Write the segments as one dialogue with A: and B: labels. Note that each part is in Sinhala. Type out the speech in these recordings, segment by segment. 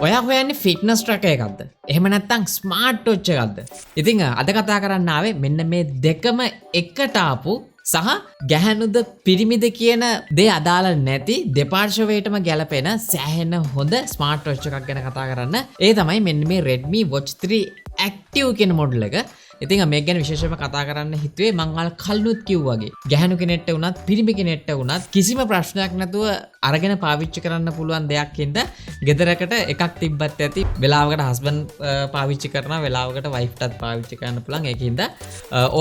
A: ඔයා හොයන්නේ ෆිට්නස් ට්‍රැකර් එකක්ද? එහෙම නැත්නම් ස්මාර්ට් වොච් එකක්ද? ඉතින් අද කතා කරන්න ආවේ මෙන්න මේ දෙකම එකට ආපු සහ ගැහැණුද පිරිමිද කියන දේ අදාළ නැති දෙපාර්ශවයටම ගැලපෙන සෑහෙන හොඳ ස්මාර්ට් වොච් එකක් ගැන කතා කරන්න. ඒ තමයි මෙන්න මේ Redmi Watch 3 Active කියන මොඩල් එක. ඉතින් මේක ගැන විශේෂයෙන්ම කතා කරන්න හිතුවේ මං අර කල්නුත් කිව්වා වගේ. ගැහැණු කෙනෙක්ට වුණත් පිරිමි කෙනෙක්ට වුණත් කිසිම ප්‍රශ්නයක් නැතුව අරගෙන පාවිච්චි කරන්න පුළුවන් දෙයක් හින්දා ගෙදරකට එකක් තිබ්බත් ඇති. වෙලාවකට හස්බන්ඩ් පාවිච්චි කරනවා, වෙලාවකට වයිෆ්ටත් පාවිච්චි කරන්න පුළුවන්. ඒකින්ද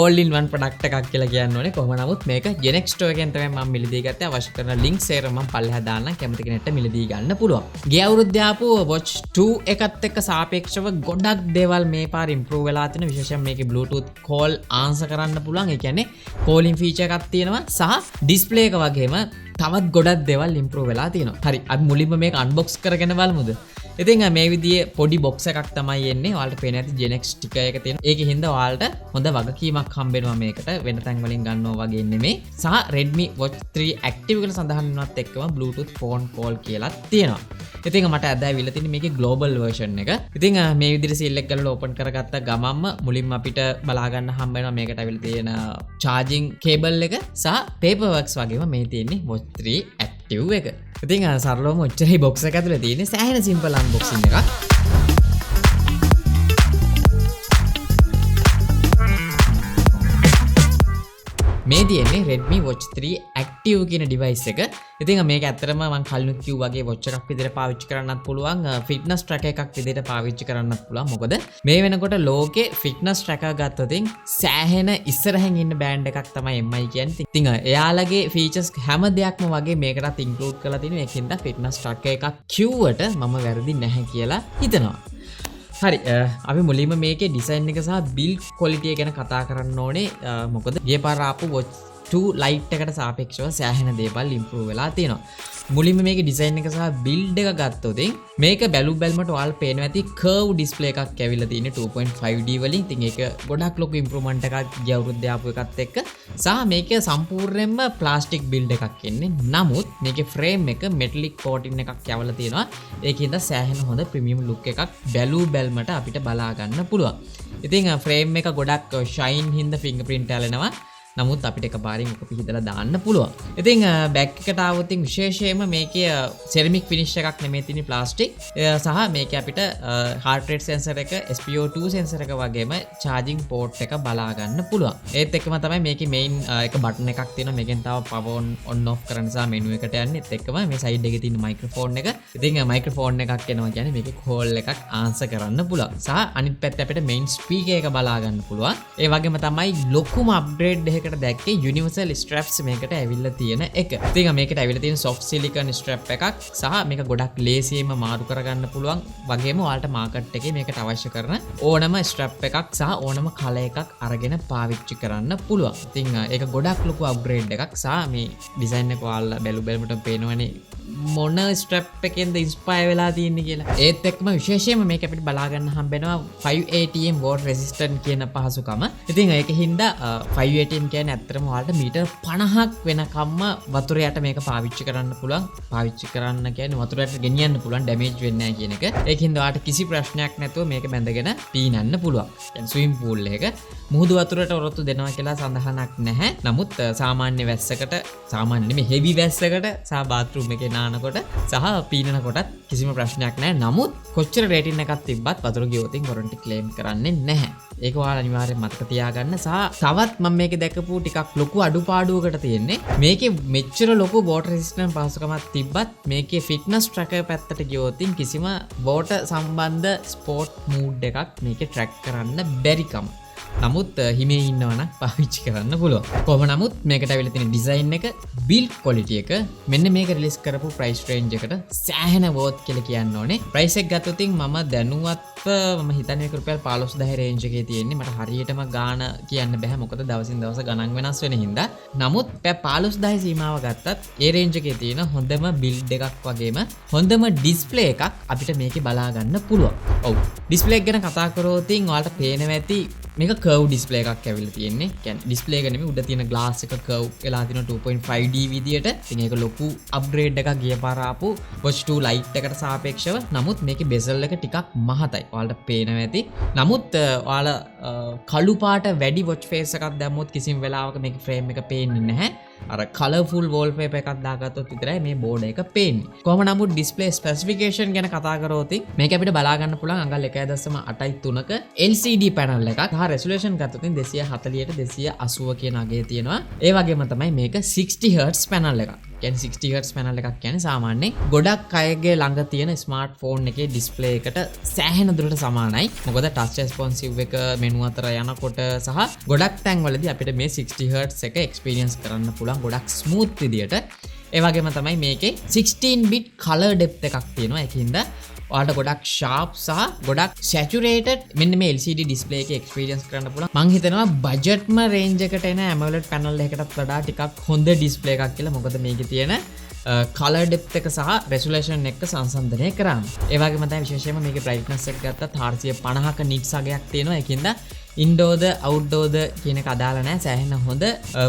A: all in one product එකක් කියලා කියන්න ඕනේ. කොහොම නමුත් මේක Genex store එකෙන් තමයි මම මිලදී ගත්තේ. අවශ්‍ය කරන link share මම පල්ලෙහා දාන්නම්. කැමති කෙනෙක්ට මිලදී ගන්න පුළුවන්. ගිය අවුරුද්දේ ආපු Watch 2 එකත් එක්ක සාපේක්ෂව ගොඩක් දේවල් මේ පාර improve වෙලා තියෙන. විශේෂයෙන් මේකේ Bluetooth call answer කරන්න පුළුවන්. ඒ කියන්නේ calling feature එකක් තියෙනවා සහ display එක වගේම තවත් ගොඩක් දේවල් improve වෙලා තියෙනවා. හරි අපි මුලින්ම මේක unbox කරගෙන බලමුද? ඉතින් මේ විදිහේ පොඩි box එකක් තමයි එන්නේ. ඔයාලට පේන ඇති Genex sticker එක තියෙනවා. ඒකෙන් හින්දා ඔයාලට හොඳ වගකීමක් හම්බෙනවා මේකට. වෙන තැන් වලින් ගන්නවා වගේ නෙමෙයි. සහ Redmi Watch 3 Active කියලා සඳහන් වෙනවත් එක්කම Bluetooth phone call කියලා තියෙනවා. ඉතින් මට අද ඇවිල්ලා තියෙන්නේ මේකේ global version එක. ඉතින් මේ විදිහට seal එක කරලා open කරගත්ත ගමන්ම මුලින්ම අපිට බලා ගන්න හම්බ වෙනවා මේකට ඇවිල්ලා තියෙන charging cable එක සහ paperworks වගේම මේ තියෙන්නේ Watch 3 Active එක. ඉතින් සරලවම ඔච්චරයි box එක ඇතුලේ තියෙන්නේ. සෑහෙන simple unboxing එකක්. මේ තියෙන්නේ Redmi Watch 3 Active කියන device එක. ඉතින් මේක ඇත්තටම මම කලිනුත් කිව්වා වගේ watch එකක් විදිහට පාවිච්චි කරන්නත් පුළුවන්, fitness tracker එකක් විදිහට පාවිච්චි කරන්නත් පුළුවන්. මොකද මේ වෙනකොට ලෝකේ fitness tracker ගත්තොත් සෑහෙන ඉස්සරහින් ඉන්න බෑන්ඩ් එකක් තමයි MI කියන්නේ. ඉතින් එයාලගේ features හැම දෙයක්ම වගේ මේකටත් include කරලා තියෙනවා. ඒකින්ද fitness tracker එකක් කිව්වට මම වැරදි නැහැ කියලා හිතනවා. හරි අපි මුලින්ම මේකේ ඩිසයින් එක සහ බිල්ඩ් ක්වොලිටි එක ගැන කතා කරන්න ඕනේ. මොකද ගිය පාර ආපු Watch 2 Lite එකට සාපේක්ෂව සෑහෙන දේවල් improve වෙලා තියෙනවා. මුලින්ම මේකේ ඩිසයින් එක සහ බිල්ඩ් එක ගත්තොත් මේක බැලුම්ට ඔයාලා පේනවා ඇති curve display එකක් ඇවිල්ලා තියෙන්නේ 2.5D වලින්. ඉතින් ඒක ගොඩක් ලොකු improvement එකක් ගිය අවුරුද්දේ ආපු එකත් එක්ක. සහ මේක සම්පූර්ණයෙන්ම plastic build එකක් එන්නේ. නමුත් මේකේ frame එක metallic coating එකක් යවලා තියෙනවා. ඒකින්ද සෑහෙන හොඳ premium look එකක් බැලුම්ට අපිට බලා ගන්න පුළුවන්. ඉතින් frame එක ගොඩක් shine හින්දා fingerprint ඇලෙනවා. නමුත් අපිට එකපාරින් ඔක පිහිදලා දාන්න පුළුවන්. ඉතින් බෑක් එකට ආවොත් විශේෂයෙන්ම මේකේ සෙරමික් ෆිනිෂ් එකක් නෙමෙයි තියෙන්නේ ප්ලාස්ටික්. සහ මේකේ අපිට heart rate sensor එක, SpO2 sensor එක වගේම charging port එක බලා ගන්න පුළුවන්. ඒත් එක්කම තමයි මේකේ main එක button එකක් තියෙනවා. මේකෙන් තව power on off කරන්න සහ menu එකට යන්නේ. ඒත් එක්කම මේ side එකේ තියෙන microphone එක. ඉතින් microphone එකක් එනවා කියන්නේ මේකේ call එකක් answer කරන්න පුළුවන්. සහ අනිත් පැත්තේ අපිට main speaker එක බලා ගන්න පුළුවන්. ඒ වගේම තමයි ලොකුම upgrade එකකට දැක්කේ universal straps මේකට ඇවිල්ලා තියෙන එක. ඉතින් මේකට ඇවිල්ලා තියෙන soft silicone strap එකක් සහ මේක ගොඩක් ලේසියෙන්ම මාරු කරගන්න පුළුවන්. වගේම ඔයාලට මාකට් එකේ මේකට අවශ්‍ය කරන ඕනම strap එකක් සහ ඕනම කලර් එකක් අරගෙන පාවිච්චි කරන්න පුළුවන්. ඉතින් ඒක ගොඩක් ලොකු upgrade එකක් සහ මේ design එක ඔයාලා බැලුවට පේනවනේ මොන ස්ට්‍රැප් එකෙන්ද ඉන්ස්පයර් වෙලා තියෙන්නේ කියලා. ඒත් එක්කම විශේෂයෙන්ම මේක අපිට බලා ගන්න හම්බ වෙනවා 5ATM water resistant කියන පහසුකම. ඉතින් ඒක හින්දා 5ATM කියන්නේ ඇත්තටම ඔයාලට මීටර් 50ක් වෙනකම්ම වතුර යට මේක පාවිච්චි කරන්න පුළුවන්. පාවිච්චි කරන්න කියන්නේ වතුර යට ගෙනියන්න පුළුවන්, ඩැමේජ් වෙන්නේ නැහැ කියන එක. ඒකින්ද ඔයාලට කිසි ප්‍රශ්නයක් නැතුව මේක බැඳගෙන පීනන්න පුළුවන්. කියන්නේ ස්විම් pool එක මුහුදු වතුරට ඔරොත්තු දෙනවා කියලා සඳහනක් නැහැ. නමුත් සාමාන්‍ය වැස්සකට, සාමාන්‍ය නෙමෙයි හෙවි වැස්සකට සහ බාත්රූම් එකේ නානකොට සහ පීනනකොටත් කිසිම ප්‍රශ්නයක් නැහැ. නමුත් කොච්චර රේටින් එකක් තිබ්බත් වතුර ගියොත් වොරන්ටි ක්ලේම් කරන්නේ නැහැ. ඒක ඔයාලා අනිවාර්යෙන් මතක තියාගන්න. සහ තවත් මම මේකේ දැකපු ටිකක් ලොකු අඩුපාඩුවකට තියෙන්නේ මේකේ මෙච්චර ලොකු water resistant පහසුකමක් තිබ්බත් මේකේ fitness tracker පැත්තට ගියොත් කිසිම water සම්බන්ධ sport mood එකක් මේකේ track කරන්න බැරිකම. නමුත් හිමේ ඉන්නවනම් පාවිච්චි කරන්න පුළුවන්. කොහොම නමුත් මේකට ඇවිල්ලා තියෙන ඩිසයින් එක, බිල්ඩ් ක්වොලිටි එක මෙන්න මේක රිලීස් කරපු ප්‍රයිස් රේන්ජ් එකට සෑහෙන වර්ත් කියලා කියන්න ඕනේ. ප්‍රයිස් එක ගත්තොත් මම දැනුවත්ව මම හිතන්නේ මේක රුපියල් 15000 රේන්ජ් එකේ තියෙන්නේ. මට හරියටම ගාණ කියන්න බෑ මොකද දවසින් දවස ගණන් වෙනස් වෙන හින්දා. නමුත් 15000 සීමාව ගත්තත් ඒ රේන්ජ් එකේ තියෙන හොඳම බිල්ඩ් එකක් වගේම හොඳම ඩිස්ප්ලේ එකක් අපිට මේකේ බලා ගන්න පුළුවන්. ඔව්. ඩිස්ප්ලේ එක ගැන කතා කරොත් ඔයාලට පේනවා ඇති මේක කර්ව් ඩිස්ප්ලේ එකක් ඇවිල්ලා තියෙන්නේ. කියන්නේ ඩිස්ප්ලේ එක නෙමෙයි උඩ තියෙන ග්ලාස් එක කර්ව් වෙලා තියෙන 2.5D විදියට. ඉතින් ඒක ලොකු අප්ග්‍රේඩ් එකක් ගිය පාර ආපු Watch 2 Lite එකට සාපේක්ෂව. නමුත් මේකේ bezel එක ටිකක් මහතයි. ඔයාලට පේනවා ඇති. නමුත් ඔයාලා කළු පාට වැඩි watch face එකක් දැම්මොත් කිසිම වෙලාවක මේකේ frame එක පේන්නේ නැහැ. අර colourful wallpaper එකක් දාගත්තොත් විතරයි මේ බෝඩ් එක පේන්නේ. කොහොම නමුත් display specification ගැන කතා කරොත් මේක අපිට බලා ගන්න පුළුවන් අඟල් 1.83ක LCD panel එකක්. හා resolution ගත්තොත් 240ට 280 කියන අගය තියෙනවා. ඒ වගේම තමයි මේක 60 Hz panel එකක්. කියන්නේ 60 Hz panel එකක් කියන්නේ සාමාන්‍යයෙන් ගොඩක් අයගේ ළඟ තියෙන ස්මාර්ට්ෆෝන් එකේ ඩිස්ප්ලේ එකට සෑහෙන දුරට සමානයි. මොකද touch responsive එක මෙනු අතර යනකොට සහ ගොඩක් තැන්වලදී අපිට මේ 60 Hz එක experience කරන්න පුළුවන් ගොඩක් smooth විදියට. ඒ වගේම තමයි මේකේ 16 bit color depth එකක් තියෙනවා. ඒකින්ද ඔයාලට ගොඩක් sharp සහ ගොඩක් saturated මෙන්න මේ LCD display එකේ experience කරන්න පුළුවන්. මං හිතනවා budgetම range එකට එන AMOLED panel එකකටත් වඩා ටිකක් හොඳ display එකක් කියලා. මොකද මේකේ තියෙන color depth එක සහ resolution එක සංසන්දනය කරාම. ඒ වගේම තමයි විශේෂයෙන්ම මේකේ brightness එක ගත්තත් 450ක nits අගයක් තියෙනවා. ඒකින්ද ඉන්ඩෝර් ද අවුට්ඩෝර් ද කියන එක අදාළ නැහැ. සෑහෙන හොඳ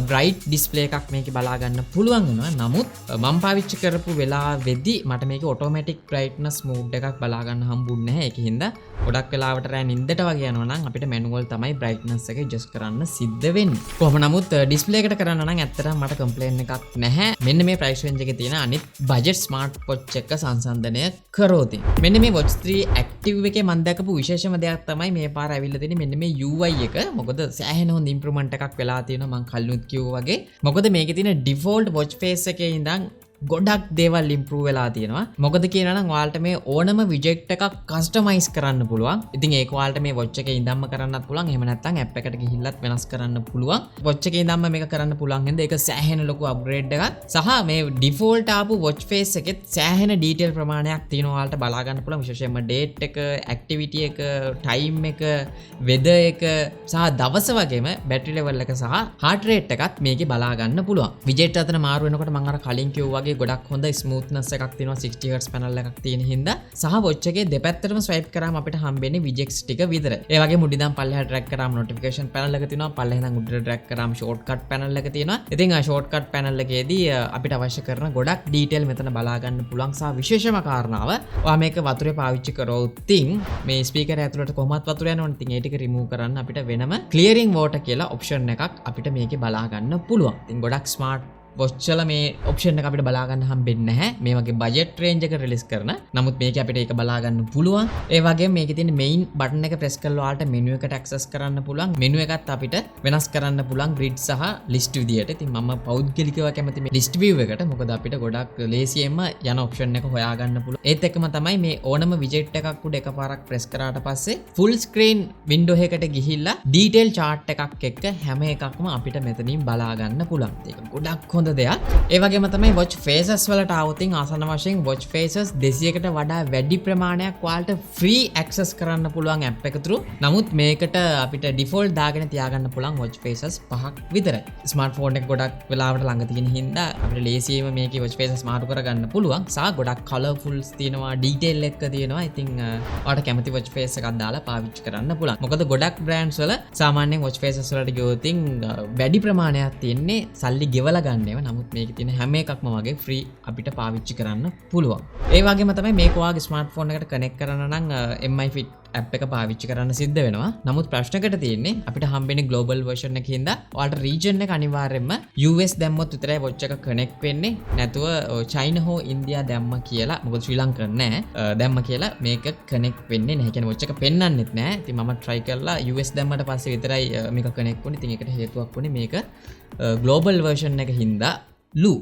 A: බ්‍රයිට් ඩිස්ප්ලේ එකක් මේකේ බලා ගන්න පුළුවන් වෙනවා. නමුත් මම පාවිච්චි කරපු වෙලාවෙදී මට මේකේ ඔටෝමැටික් බ්‍රයිට්නස් මෝඩ් එකක් බලා ගන්න හම්බුන්නේ නැහැ. ඒකින්ද ගොඩක් වෙලාවට රෑ නිින්දට වගේ යනවා නම් අපිට මැනුවල් තමයි බ්‍රයිට්නස් එක ඇඩ්ජස්ට් කරන්න සිද්ධ වෙන්නේ. කොහොම නමුත් ඩිස්ප්ලේ එකට කරන්න නම් ඇත්තටම මට කම්ප්ලේන් එකක් නැහැ. මෙන්න මේ ප්‍රයිස් රේන්ජ් එකේ තියෙන අනිත් බජට් ස්මාර්ට් වොච් එක සංසන්දනය කරොත් මෙන්න මේ Watch 3 Active එකේ මම දැකපු විශේෂම දෙයක් තමයි මේ පාර ඇවිල්ලා තියෙන්නේ මෙන්න මේ UI එක. මොකද සෑහෙන හොඳ ඉම්ප්‍රූව්මන්ට් එකක් වෙලා තියෙනවා මම කලිනුත් කිව්වා වගේ. මොකද මේකේ තියෙන ඩිෆෝල්ට් watch face එකේ ඉඳන් ගොඩක් දේවල් ඉම්ප්‍රූව් වෙලා තියෙනවා. මොකද කියනවා නම් ඔයාලට මේ ඕනම විජෙක්ට් එකක් කස්ටමයිස් කරන්න පුළුවන්. ඉතින් ඒක ඔයාලට මේ watch එකේ ඉඳන්ම කරන්නත් පුළුවන්. එහෙම නැත්නම් app එකට ගිහිල්ලත් වෙනස් කරන්න පුළුවන්. watch එකේ ඉඳන්ම මේක කරන්න පුළුවන්. හින්දා ඒක සෑහෙන ලොකු අප්ග්‍රේඩ් එකක්. සහ මේ ඩිෆෝල්ට් ආපු watch face එකෙත් සෑහෙන ඩීටේල් ප්‍රමාණයක් තියෙනවා ඔයාලට බලා ගන්න පුළුවන්. විශේෂයෙන්ම date එක, activity එක, time එක, weather එක සහ දවස වගේම battery level එක සහ heart rate එකත් මේකේ බලා ගන්න පුළුවන්. විජෙක්ට් අතර මාරු වෙනකොට මම අර කලින් කිව්වා ගොඩක් හොඳ ස්මූත්නස් එකක් තියෙනවා 60 Hz panel එකක් තියෙන හින්දා සහ watch එකේ දෙපැත්තටම swipe කරාම අපිට හම්බෙන්නේ widgets ටික විතරයි. ඒ වගේ මුඩිදම් පල්ලෙහාට drag කරාම notification panel එක තියෙනවා. පල්ලෙහා ඉඳන් උඩට drag කරාම shortcut panel එක තියෙනවා. ඉතින් ආ shortcut panel එකේදී අපිට අවශ්‍ය කරන ගොඩක් detail මෙතන බලා ගන්න පුළුවන් සහ විශේෂම කාරණාව ඔයා මේක වතුරේ පාවිච්චි කරොත් මේ speaker ඇතුළට කොහොමවත් වතුර යනවනේ. ඉතින් ඒ ටික remove කරන්න අපිට වෙනම clearing water කියලා option එකක් අපිට මේකේ බලා ගන්න පුළුවන්. ඉතින් ගොඩක් smart watch වල මේ option එක අපිට බලා ගන්න හම්බෙන්නේ නැහැ. මේ වගේ budget range එක release කරන. නමුත් මේකේ අපිට ඒක බලා ගන්න පුළුවන්. ඒ වගේම මේකේ තියෙන main button එක press කරලා ඔයාලට menu එකට access කරන්න පුළුවන්. menu එකත් අපිට වෙනස් කරන්න පුළුවන් grid සහ list විදියට. ඉතින් මම පෞද්ගලිකව කැමති මේ list view එකට. මොකද අපිට ගොඩක් ලේසියෙන්ම යන option එක හොයා ගන්න පුළුවන්. ඒත් එක්කම තමයි මේ ඕනම widget එකක් උඩ එකපාරක් press කරාට පස්සේ full screen window එකකට ගිහිල්ලා detail chart එකක් එක්ක හැම එකක්ම අපිට මෙතනින් බලා ගන්න පුළුවන්. ඒක ගොඩක් හොඳ දෙයක්. ඒ වගේම තමයි watch faces වලට આવොත් ආසන්න වශයෙන් watch faces 200කට වඩා වැඩි ප්‍රමාණයක් ඔයාලට free access කරන්න පුළුවන් app එක through. නමුත් මේකට අපිට default දාගෙන තියාගන්න පුළුවන් watch faces 5ක් විතරයි. smartphone එක ගොඩක් වෙලාවට ළඟ තියෙන හින්දා අපිට ලේසියෙම මේකේ watch faces මාරු කරගන්න පුළුවන්. සහ ගොඩක් colorfuls තියෙනවා, detail එක තියෙනවා. ඉතින් ඔයාලට කැමති watch face එකක් දාලා පාවිච්චි කරන්න පුළුවන්. මොකද ගොඩක් brands වල සාමාන්‍යයෙන් watch faces වලට ගියොත් වැඩි ප්‍රමාණයක් තියෙන්නේ සල්ලි ගෙවලා ගන්න ඒවා. නමුත් මේකේ තියෙන හැම එකක්ම වගේ ෆ්‍රී අපිට පාවිච්චි කරන්න පුළුවන්. ඒ වගේම තමයි මේක ඔයාගේ ස්මාර්ට්ෆෝන් එකට කනෙක්ට් කරන්න නම් Mi Fit app එක පාවිච්චි කරන්න සිද්ධ වෙනවා. නමුත් ප්‍රශ්නකට තියෙන්නේ අපිට හම්බෙන්නේ global version එකකින් හින්දා ඔයාලට region එක අනිවාර්යයෙන්ම US දැම්මොත් විතරයි watch එක connect වෙන්නේ. නැතුව China හෝ India දැම්ම කියලා මොකද ශ්‍රී ලංකා නැහැ. දැම්ම කියලා මේක connect වෙන්නේ නැහැ. කියන්නේ watch එක පෙන්වන්නෙත් නැහැ. ඉතින් මම try කරලා US දැම්මට පස්සේ විතරයි මේක connect වුනේ. ඉතින් ඒකට හේතුවක් වුණේ මේක global version එක හින්දා ලු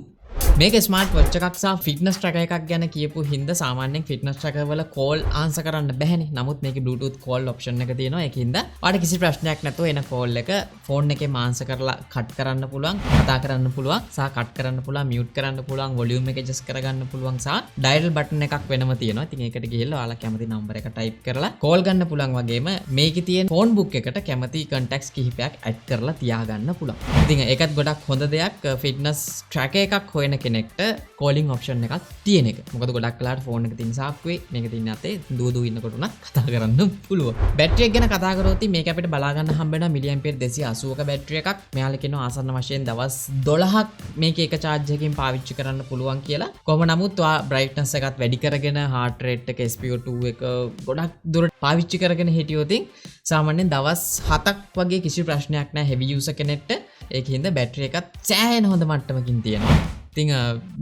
A: මේක ස්මාර්ට් වොච් එකක් සහ ෆිට්නස් ට්‍රැකර් එකක් ගැන කියපු හින්දා සාමාන්‍යයෙන් ෆිට්නස් ට්‍රැකර් වල කෝල් ආන්සර් කරන්න බැහැනේ. නමුත් මේකේ Bluetooth call option එක තියෙනවා. ඒකින්ද ඔයාලට කිසි ප්‍රශ්නයක් නැතුව එන කෝල් එක ෆෝන් එකේ ආන්සර් කරලා කට් කරන්න පුළුවන්, කතා කරන්න පුළුවන්, සහ කට් කරන්න පුළුවන්, මියුට් කරන්න පුළුවන්, වොලියුම් එක ඇඩ්ජස්ට් කරගන්න පුළුවන් සහ ඩයල් බටන් එකක් වෙනම තියෙනවා. ඉතින් ඒකට ගිහිල්ලා ඔයාලා කැමති නම්බර එක ටයිප් කරලා කෝල් ගන්න පුළුවන් වගේම මේකේ තියෙන ෆෝන් බුක් එකට කැමති contacts කිහිපයක් ඇඩ් කරලා තියාගන්න පුළුවන්. ඉතින් ඒකත් ගොඩක් හොඳ දෙයක්. ෆිට්නස් ට්‍රැකර් එකක් හොයන කෙනෙක්ට කෝලිං ඔප්ෂන් එකක් තියෙන එක. මොකද ගොඩක් වෙලාවට ෆෝන් එක තියෙන සාක්කුවේ මේක තියෙන අතේ දුව දුව ඉන්නකොට උනත් කතා කරන්න පුළුවන්. බැටරි එක ගැන කතා කරොත් මේක අපිට බලා ගන්න හම්බ වෙනවා මිලි ඇම්පියර් 280ක බැටරි එකක්. මෙයාලා කියනවා ආසන්න වශයෙන් දවස් 12ක් මේක එක charge එකකින් පාවිච්චි කරන්න පුළුවන් කියලා. කොහොම නමුත් ඔයා brightness එකත් වැඩි කරගෙන heart rate එක SpO2 එක ගොඩක් දුරට පාවිච්චි කරගෙන හිටියොත් සාමාන්‍යයෙන් දවස් 7ක් වගේ කිසි ප්‍රශ්නයක් නැහැ heavy user කෙනෙක්ට. ඒකින්ද බැටරි එකත් සෑහෙන හොඳ මට්ටමකින් තියෙනවා. ඉතින්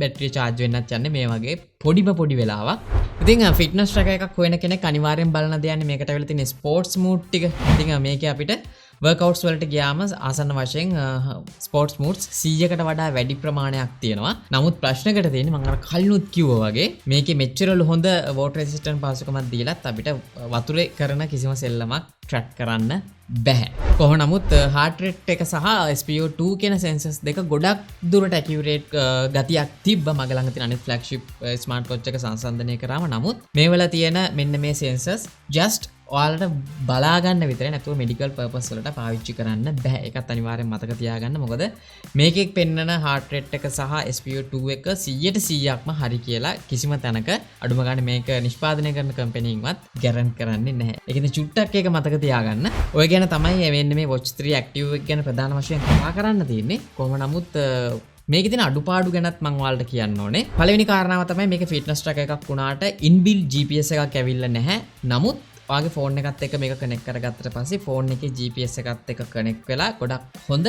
A: බැටරි charge වෙන්නත් යන්නේ මේ වගේ පොඩි වෙලාවක්. ඉතින් ෆිට්නස් ට්‍රැකර් එකක් හොයන කෙනෙක් අනිවාර්යෙන් බලන දේ යන්නේ මේකට වෙලා තියෙන ස්පෝර්ට්ස් මූඩ් ටික. ඉතින් මේකේ අපිට workouts වලට ගියාම ආසන්න වශයෙන් ස්පෝර්ට්ස් මූඩ්ස් 100කට වඩා වැඩි ප්‍රමාණයක් තියෙනවා. නමුත් ප්‍රශ්නකට තියෙන්නේ මම අර කලිනුත් කිව්වා වගේ මේකේ මෙච්චරලු හොඳ water resistant පාසුකමක් දීලත් අපිට වතුරේ කරන කිසිම සෙල්ලමක් track කරන්න බැහැ. කොහොම නමුත් heart rate එක සහ SpO2 කියන sensors දෙක ගොඩක් දුරට accurate ගතියක් තිබ්බ මගේ ළඟ තියෙන අනිත් flagship smartwatch එක සංසන්දනය කරාම. නමුත් මේවල තියෙන මෙන්න මේ sensors just ඔයාලට බලා ගන්න විතරයි නැතුව මෙඩිකල් පර්පස් වලට පාවිච්චි කරන්න බෑ. ඒකත් අනිවාර්යෙන් මතක තියාගන්න. මොකද මේකේ පෙන්නන heart rate එක සහ SpO2 එක 100%ක්ම හරි කියලා කිසිම තැනක අඩුම ගන්න මේක නිෂ්පාදනය කරන කම්පැනින්වත් ගැරන්ට් කරන්නේ නැහැ. ඒකෙන් චුට්ටක් ඒක මතක තියාගන්න. ඔය ගැන තමයි මෙන්න මේ Watch 3 Active එක ගැන ප්‍රධාන වශයෙන් කතා කරන්න තියෙන්නේ. කොහොම නමුත් මේකේ තියෙන අඩුපාඩු ගැනත් මම ඔයාලට කියන්න ඕනේ. පළවෙනි කාරණාව තමයි මේක ෆිට්නස් ට්‍රැකර් එකක් වුණාට inbuilt GPS එකක් ඇවිල්ලා නැහැ. නමුත් ඔයාගේ ෆෝන් එකත් එක්ක මේක කනෙක්ට් කරගත්තට පස්සේ ෆෝන් එකේ GPS එකත් එක්ක කනෙක්ට් වෙලා ගොඩක් හොඳ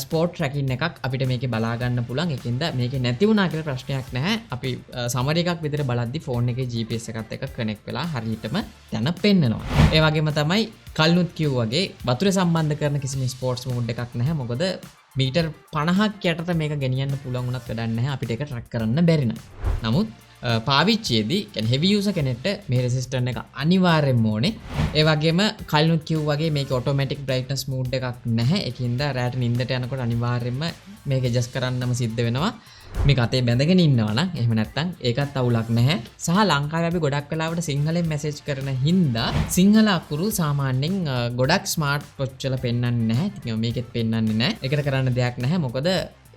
A: ස්පෝර්ට් ට්‍රැකින් එකක් අපිට මේකේ බලා ගන්න පුළුවන්. ඒකින්ද මේකේ නැති වුණා කියලා ප්‍රශ්නයක් නැහැ. අපි සමරි එකක් විතර බලද්දි ෆෝන් එකේ GPS එකත් එක්ක කනෙක්ට් වෙලා හරියටම දැන පෙන්නනවා. ඒ වගේම තමයි කල්නුත් කිව්වා වගේ වතුරේ සම්බන්ධ කරන කිසිම ස්පෝර්ට්ස් මෝඩ් එකක් නැහැ. මොකද මීටර් 50ක් යටට මේක ගෙනියන්න පුළුවන් වුණත් වැඩක් නැහැ අපිට ඒක ට්‍රැක් කරන්න බැරි නම්. නමුත් පාවිච්චියේදී කියන්නේ heavy user කෙනෙක්ට මේ resistant එක අනිවාර්යෙන්ම ඕනේ. ඒ වගේම කලිනුත් කිව්වා වගේ මේක automatic brightness mode එකක් නැහැ. ඒකින්ද රැට නිින්දට යනකොට අනිවාර්යෙන්ම මේක adjust කරන්නම සිද්ධ වෙනවා. මේක අතේ බැඳගෙන ඉන්නවා නම් එහෙම නැත්නම් ඒකත් අවුලක් නැහැ. සහ ලංකාවේ අපි ගොඩක් වෙලාවට සිංහලෙන් මැසේජ් කරන හින්දා සිංහල අකුරු සාමාන්‍යයෙන් ගොඩක් ස්මාර්ට් වොච් වල පෙන්වන්නේ නැහැ. ඉතින් මේකෙත් පෙන්වන්නේ නැහැ. ඒකට කරන්න දෙයක් නැහැ. මොකද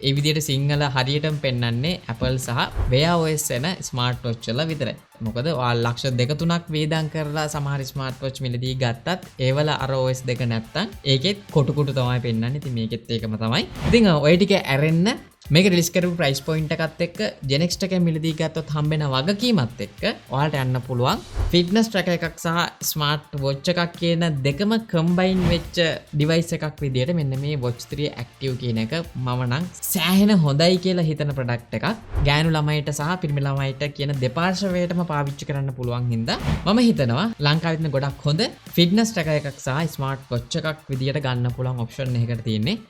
A: ඒ විදිහට සිංහල හරියටම පෙන්වන්නේ Apple සහ Wear OS එන ස්මාර්ට් වොච් වල විතරයි. මොකද ඔයාලා ලක්ෂ 2-3ක් වේදම් කරලා සමහර ස්මාර්ට් වොච් මිලදී ගත්තත් ඒවල අර OS දෙක නැත්තම් ඒකෙත් කොටු තමයි පෙන්වන්නේ. ඉතින් මේකෙත් ඒකම තමයි. ඉතින් ඔය ටික ඇරෙන්න මේක රිලීස් කරපු ප්‍රයිස් පොයින්ට් එකත් එක්ක Genex එකෙන් මිලදී ගත්තොත් හම්බෙන වගකීමත් එක්ක ඔයාලට යන්න පුළුවන් ෆිට්නස් ට්‍රැකර් එකක් සහ ස්මාර්ට් වොච් එකක් කියන දෙකම කම්බයින් වෙච්ච ඩිවයිස් එකක් විදියට මෙන්න මේ Watch 3 Active කියන එක මම නම් සෑහෙන හොඳයි කියලා හිතන ප්‍රොඩක්ට් එකක්. ගෑනු ළමයිට සහ පිරිමි ළමයිට කියන දෙපාර්ශ්වයටම පාවිච්චි කරන්න පුළුවන් හින්දා මම හිතනවා ලංකාවේ තියෙන ගොඩක් හොඳ ෆිට්නස් ට්‍රැකර් එකක් සහ ස්මාර්ට් වොච් එකක් විදියට ගන්න පුළුවන් ඔප්ෂන් එකකට තියෙන්නේ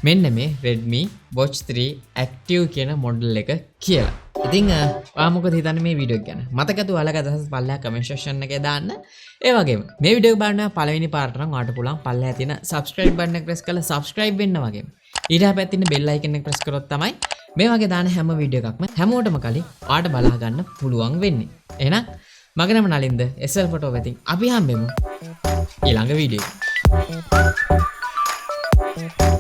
A: මෙන්න මේ Redmi Watch 3 Active කියන මොඩල් එක කියලා. ඉතින් ඔයා මොකද හිතන්නේ මේ වීඩියෝ එක ගැන? මතකද ඔයාලගේ අදහස් පල්ලෙහා කමෙන්ට් සෙක්ෂන් එකේ දාන්න. ඒ වගේම මේ වීඩියෝ එක බලන පළවෙනි පාරට නම් ඔයාලට පුළුවන් පල්ලෙහා තියෙන subscribe button එක press කරලා subscribe වෙන්න වගේම. ඊට පැත්තේ තියෙන bell icon එක press කරොත් තමයි මේ වගේ දාන හැම වීඩියෝ එකක්ම හැමෝටම කලින් ඔයාලට බලා ගන්න පුළුවන් වෙන්නේ. එහෙනම් මගේ නම නලින්ද SL photo වෙතින් අපි හම්බෙමු ඊළඟ වීඩියෝ එකේ.